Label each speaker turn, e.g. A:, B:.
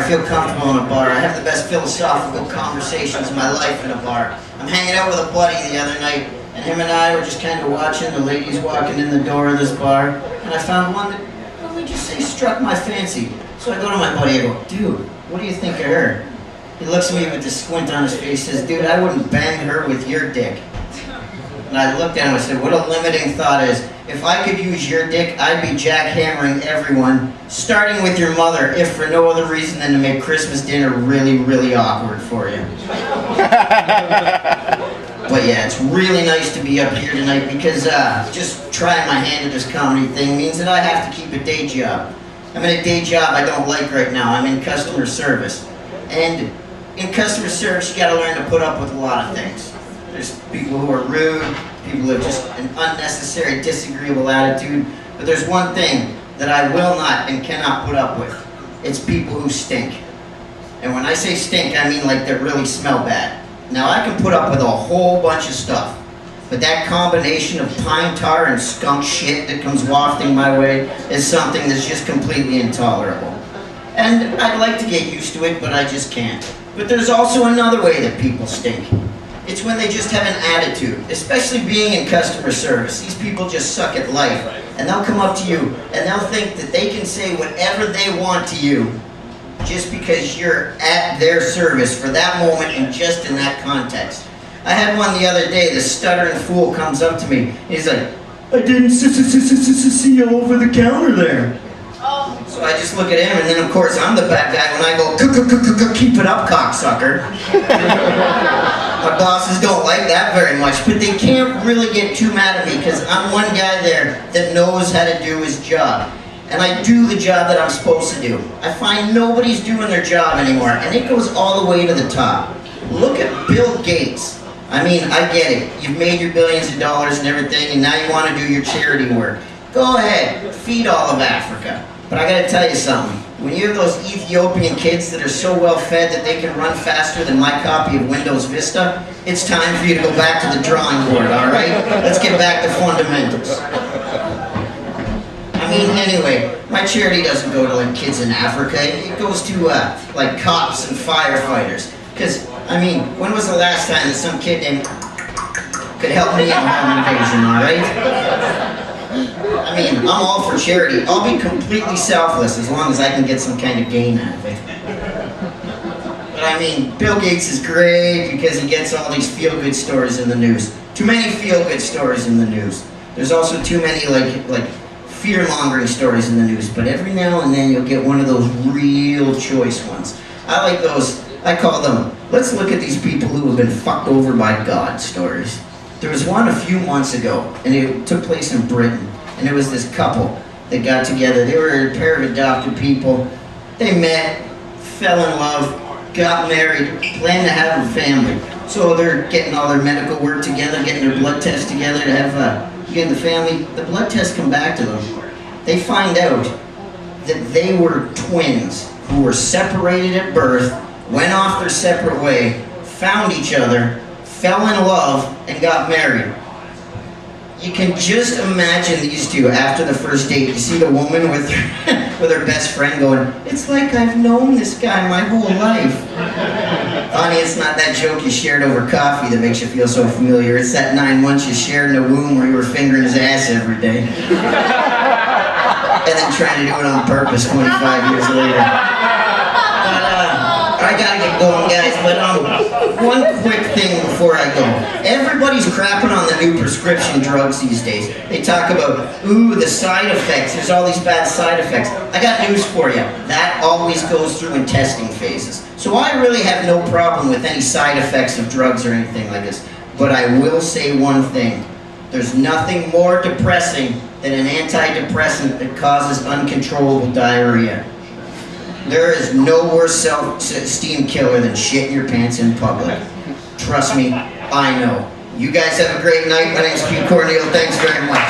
A: I feel comfortable in a bar. I have the best philosophical conversations of my life in a bar. I'm hanging out with a buddy the other night, and him and I were just kind of watching the ladies walking in the door of this bar, and I found one that, let me just say, struck my fancy. So I go to my buddy, I go, dude, what do you think of her? He looks at me with this squint on his face, says, dude, I wouldn't bang her with your dick. And I looked at him and said, what a limiting thought is. If I could use your dick, I'd be jackhammering everyone, starting with your mother, if for no other reason than to make Christmas dinner really, really awkward for you. But yeah, it's really nice to be up here tonight because just trying my hand at this comedy thing means that I have to keep a day job. I'm in a day job I don't like right now. I'm in customer service. And in customer service, you gotta learn to put up with a lot of things. There's people who are rude, people who have just an unnecessary, disagreeable attitude. But there's one thing that I will not and cannot put up with. It's people who stink. And when I say stink, I mean like they really smell bad. Now I can put up with a whole bunch of stuff, but that combination of pine tar and skunk shit that comes wafting my way is something that's just completely intolerable. And I'd like to get used to it, but I just can't. But there's also another way that people stink. It's when they just have an attitude, especially being in customer service. These people just suck at life, and they'll come up to you, and they'll think that they can say whatever they want to you just because you're at their service for that moment and just in that context. I had one the other day, this stuttering fool comes up to me, and he's like, I didn't see you over the counter there. So I just look at him, and then of course I'm the bad guy when I go, keep it up, cocksucker. My bosses don't like that very much, but they can't really get too mad at me because I'm one guy there that knows how to do his job. And I do the job that I'm supposed to do. I find nobody's doing their job anymore, and it goes all the way to the top. Look at Bill Gates. I mean, I get it. You've made your billions of dollars and everything, and now you want to do your charity work. Go ahead, feed all of Africa. But I gotta tell you something. When you have those Ethiopian kids that are so well fed that they can run faster than my copy of Windows Vista, it's time for you to go back to the drawing board, alright? Let's get back to fundamentals. I mean, anyway, my charity doesn't go to like kids in Africa. It goes to like cops and firefighters. Because, I mean, when was the last time that some kid named could help me in a home invasion, alright? I mean, I'm all for charity. I'll be completely selfless as long as I can get some kind of gain out of it. But I mean, Bill Gates is great because he gets all these feel-good stories in the news. Too many feel-good stories in the news. There's also too many like fear-mongering stories in the news, but every now and then you'll get one of those real choice ones. I like those, I call them, let's look at these people who have been fucked over by God stories. There was one a few months ago, and it took place in Britain, and it was this couple that got together. They were a pair of adopted people. They met, fell in love, got married, planned to have a family. So they're getting all their medical work together, getting their blood tests together to have get the family. The blood tests come back to them. They find out that they were twins who were separated at birth, went off their separate way, found each other, fell in love, and got married. You can just imagine these two after the first date. You see the woman with her best friend going, it's like I've known this guy my whole life. Honey, it's not that joke you shared over coffee that makes you feel so familiar. It's that 9 months you shared in a womb where you were fingering his ass every day. And then trying to do it on purpose 25 years later. I gotta get going, guys, but one quick thing before I go. Everybody's crapping on the new prescription drugs these days. They talk about, ooh, the side effects. There's all these bad side effects. I got news for you. That always goes through in testing phases. So I really have no problem with any side effects of drugs or anything like this. But I will say one thing. There's nothing more depressing than an antidepressant that causes uncontrollable diarrhea. There is no worse self-esteem killer than shitting your pants in public. Trust me, I know. You guys have a great night. My name's Corneil. Thanks very much.